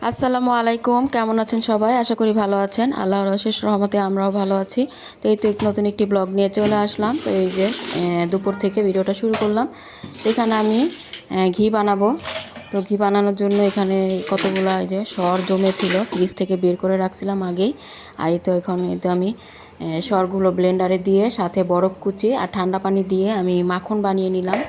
আসসালামু আলাইকুম, কেমন আছেন সবাই? আশা করি ভালো আছেন। আল্লাহর অশেষ রহমতে আমরাও ভালো আছি। তো এই তো নতুন একটি ব্লগ নিয়ে চলে আসলাম। তো এই যে দুপুর থেকে ভিডিওটা শুরু করলাম। তো এখানে আমি ঘি বানাবো। তো ঘি বানানোর জন্য এখানে কতগুলো এই যে সর জমেছিল, ফ্রিজ থেকে বের করে রাখছিলাম আগেই। আর এই তো এখানে তো আমি সরগুলো ব্লেন্ডারে দিয়ে সাথে বরফ কুচি আর ঠান্ডা পানি দিয়ে আমি মাখন বানিয়ে নিলাম।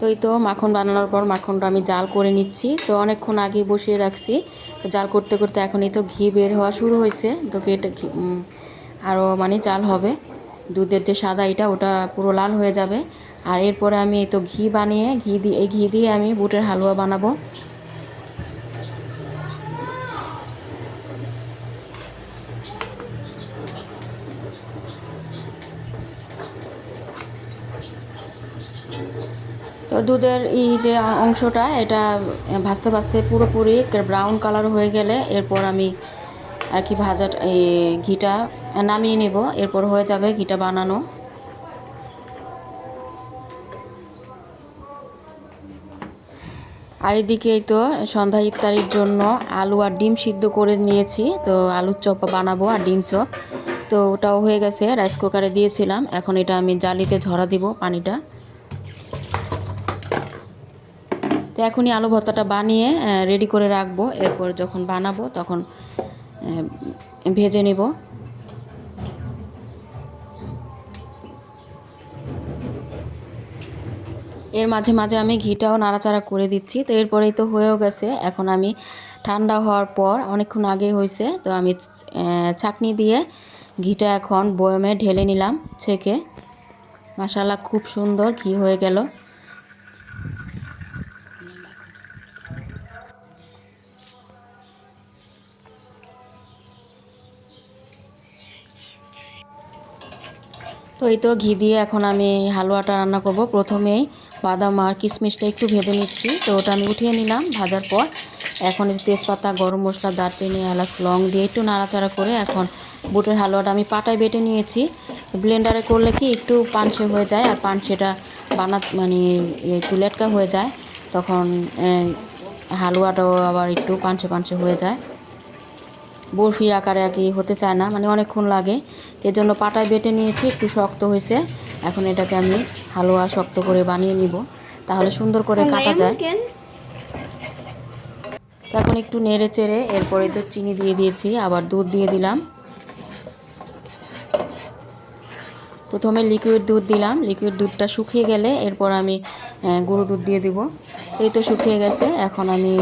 তো এই তো মাখন বানানোর পর মাখনটা আমি জাল করে নিচ্ছি। তো অনেকক্ষণ আগে বসিয়ে রাখছি। তো জাল করতে করতে এখন এই তো ঘি বের হওয়া শুরু হয়েছে। তো এটা আরও মানে জাল হবে, দুধের যে সাদা এটা ওটা পুরো লাল হয়ে যাবে। আর এরপরে আমি এই তো ঘি বানিয়ে ঘি দিয়ে আমি বুটের হালুয়া বানাবো। তো দুধের এই যে অংশটা এটা ভাজতে ভাজতে পুরোপুরি ব্রাউন কালার হয়ে গেলে এরপর আমি আর কি এই ঘিটা নামিয়ে নেব। এরপর হয়ে যাবে ঘিটা বানানো। আর এদিকে তো সন্ধ্যা ইফতারির জন্য আলু আর ডিম সিদ্ধ করে নিয়েছি। তো আলুর চপ বানাবো আর ডিম চপ। তো ওটাও হয়ে গেছে, রাইস কুকারে দিয়েছিলাম। এখন এটা আমি জালিতে ঝরা দিব পানিটা। তো এখনই আলু ভর্তাটা বানিয়ে রেডি করে রাখবো। এরপর যখন বানাবো তখন ভেজে নেব। এর মাঝে মাঝে আমি ঘিটাও নাড়াচাড়া করে দিচ্ছি। তো এরপরেই তো হয়েও গেছে। এখন আমি ঠান্ডা হওয়ার পর অনেকক্ষণ আগে হয়েছে, তো আমি ছাঁকনি দিয়ে ঘিটা এখন বয়মে ঢেলে নিলাম ছেঁকে। মাশাআল্লাহ, খুব সুন্দর ঘি হয়ে গেল। তো এই তো ঘি দিয়ে এখন আমি হালুয়াটা রান্না করব। প্রথমেই বাদাম আর কিশমিশটা একটু ভেজে নিচ্ছি। তো ওটা আমি উঠিয়ে নিলাম ভাজার পর। এখন এই তেজপাতা, গরম মশলা, দারচিনি, এলাচ, লং দিয়ে একটু নাড়াচাড়া করে এখন বুটের হালুয়াটা আমি পাটায় বেটে নিয়েছি। ব্লেন্ডারে করলে কি একটু পানসে হয়ে যায়, আর পানসেটা মানে একটু লেটকা হয়ে যায়, তখন হালুয়াটাও আবার একটু পানসে পানসে হয়ে যায়, বরফির আকারে আর কি হতে চায় না, মানে অনেকক্ষণ লাগে। এর জন্য পাটায় বেটে নিয়েছি, একটু শক্ত হয়েছে। এখন এটাকে আমি হালুয়া শক্ত করে বানিয়ে নিব, তাহলে সুন্দর করে কাটা যায়। তো এখন একটু নেড়ে চেড়ে এরপরে তো চিনি দিয়ে দিয়েছি, আবার দুধ দিয়ে দিলাম। প্রথমে লিকুইড দুধ দিলাম, লিকুইড দুধটা শুকিয়ে গেলে এরপর আমি গুঁড়ো দুধ দিয়ে দিব। এই তো শুকিয়ে গেছে। এখন আমি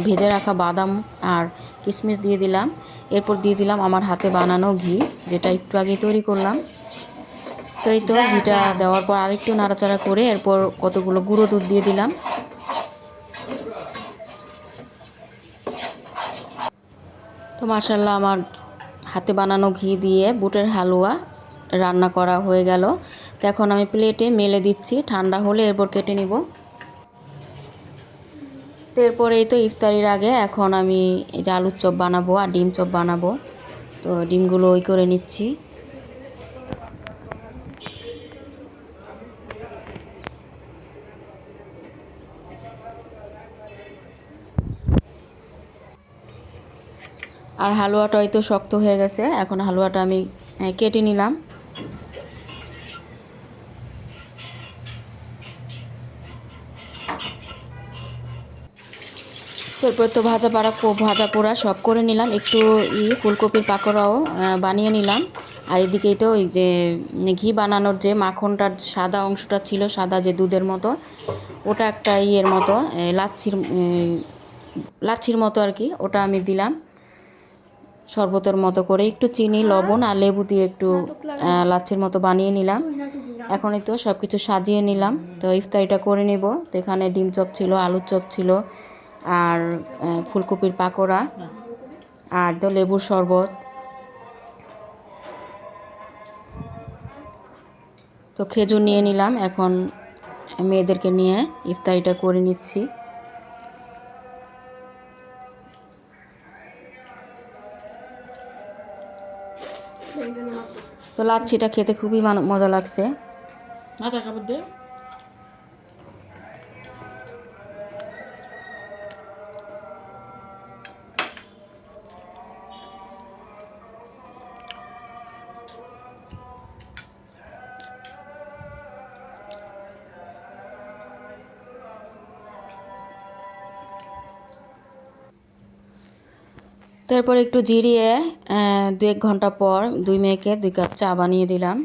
ভেজে রাখা বাদাম আর কিশমিশ দিয়ে দিলাম। এরপর দিয়ে দিলাম আমার হাতে বানানো ঘি, যেটা একটু আগে তৈরি করলাম। তো এই তো ঘিটা দেওয়ার পর আরেকটু নাড়াচাড়া করে এরপর কতগুলো গুঁড়ো দুধ দিয়ে দিলাম। তো মাশাআল্লাহ, আমার হাতে বানানো ঘি দিয়ে বুটের হালুয়া রান্না করা হয়ে গেল। তো এখন আমি প্লেটে মেলে দিচ্ছি, ঠান্ডা হলে এরপর কেটে নিব। তো এরপরে এই তো ইফতারির আগে এখন আমি এই যে আলুর চপ বানাবো আর ডিম চপ বানাবো। তো ডিমগুলো ওই করে নিচ্ছি। আর হালুয়াটা হয়তো শক্ত হয়ে গেছে, এখন হালুয়াটা আমি কেটে নিলাম। তারপর তো ভাজা পোড়া সব করে নিলাম, একটু ফুলকপির পাকোড়াও বানিয়ে নিলাম। আর এদিকেই তো ওই যে ঘি বানানোর যে মাখনটার সাদা অংশটা ছিল, সাদা যে দুধের মতো, ওটা একটা ইয়ের মতো লাচ্ছির মতো আর কি, ওটা আমি দিলাম শরবতের মতো করে। একটু চিনি, লবণ আর লেবু দিয়ে একটু লাচ্ছির মতো বানিয়ে নিলাম। এখনই তো সব কিছু সাজিয়ে নিলাম। তো ইফতারিটা করে নেব। তো এখানে ডিম চপ ছিল, আলুর চপ ছিল, আর ফুলকপির পাকোড়া, আর তো লেবুর শরবত। তো খেজুর নিয়ে নিলাম। এখন মেয়েদেরকে নিয়ে ইফতারিটা করে নিচ্ছি। তো লাচ্ছিটা খেতে খুবই মজা লাগছে। তারপর একটু জিরিয়ে 2-1 ঘন্টা পর 2 মেয়েকে 2 কাপ চা বানিয়ে দিলাম।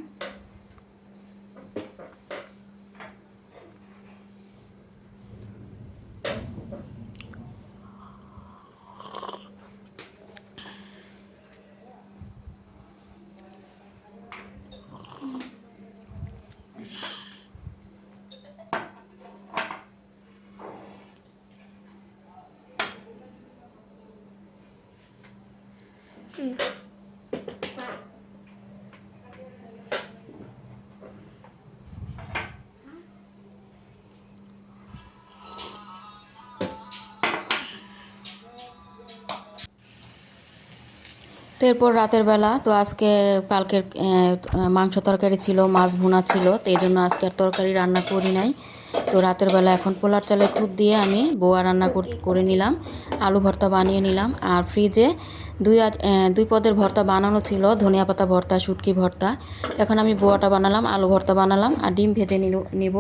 তো এরপর রাতের বেলা তো আজকে কালকের মাংস তরকারি ছিল, মাছ ভুনা ছিল, তো এই জন্য আজকে আর তরকারি রান্না করি নাই। তো রাতের বেলা এখন পোলার চালের খুদ দিয়ে আমি বোয়া রান্না করে নিলাম, আলু ভর্তা বানিয়ে নিলাম। আর ফ্রিজে দুই পদের ভর্তা বানানো ছিল, ধনিয়া পাতা ভর্তা, শুটকি ভর্তা। এখন আমি বোয়াটা বানালাম, আলু ভর্তা বানালাম আর ডিম ভেজে নিব।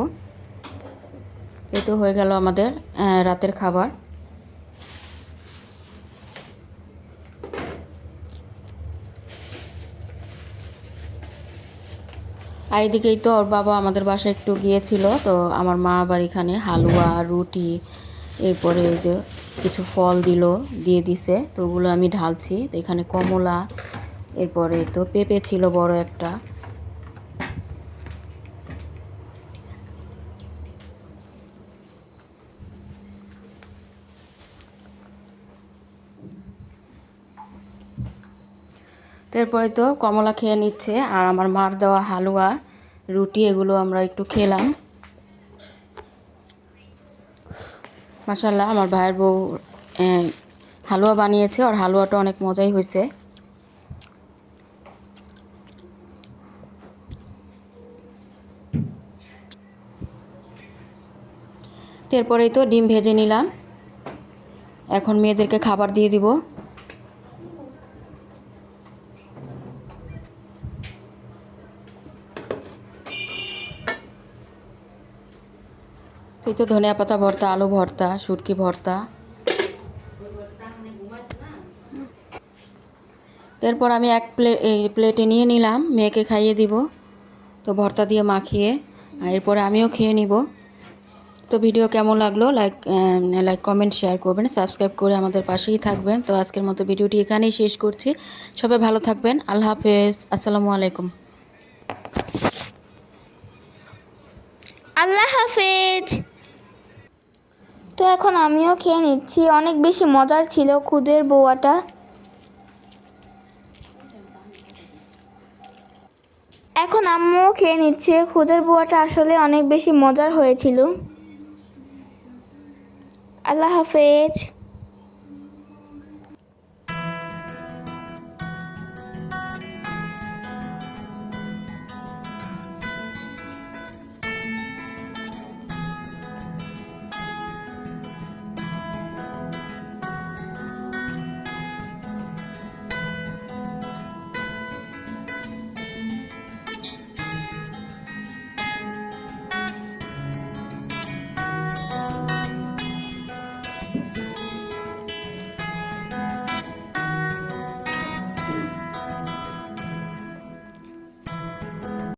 এই তো হয়ে গেল আমাদের রাতের খাবার। আর এদিকেই তো ওর বাবা আমাদের বাসায় একটু গিয়েছিল, তো আমার মা আবার এখানে হালুয়া, রুটি, এরপরে এই যে কিছু ফল দিয়ে দিছে, তো ওগুলো আমি ঢালছি। তো এখানে কমলা, এরপরে তো পেঁপে ছিল বড় একটা। তারপরে তো কমলা খেয়ে নিচ্ছে, আর আমার মার দেওয়া হালুয়া, রুটি এগুলো আমরা একটু খেলাম। মাশাআল্লাহ আমার ভাইয়ের বউ হালুয়া বানিয়েছে, আর হালুয়াটা অনেক মজাই হয়েছে। তারপরেই তো ডিম ভেজে নিলাম, এখন মেয়েদেরকে খাবার দিয়ে দিব। এই তো ধনিয়া পাতা ভর্তা, আলু ভর্তা, শুটকি ভর্তা। এরপর আমি এই প্লেটে নিয়ে নিলাম, মেয়েকে খাইয়ে দিব, তো ভর্তা দিয়ে মাখিয়ে। আর এরপরে আমিও খেয়ে নিব। তো ভিডিও কেমন লাগলো লাইক কমেন্ট শেয়ার করবেন, সাবস্ক্রাইব করে আমাদের পাশেই থাকবেন। তো আজকের মতো ভিডিওটি এখানেই শেষ করছি। সবাই ভালো থাকবেন, আল্লাহ হাফেজ, আসসালামু আলাইকুম। আল্লাহ হাফেজ। তো এখন আমিও খেয়ে নিচ্ছি, অনেক বেশি মজার ছিল খুদের বোয়াটা। এখন আম্মুও খেয়ে নিচ্ছে, খুদের বোয়াটা আসলে অনেক বেশি মজার হয়েছিল। আল্লাহ হাফেজ।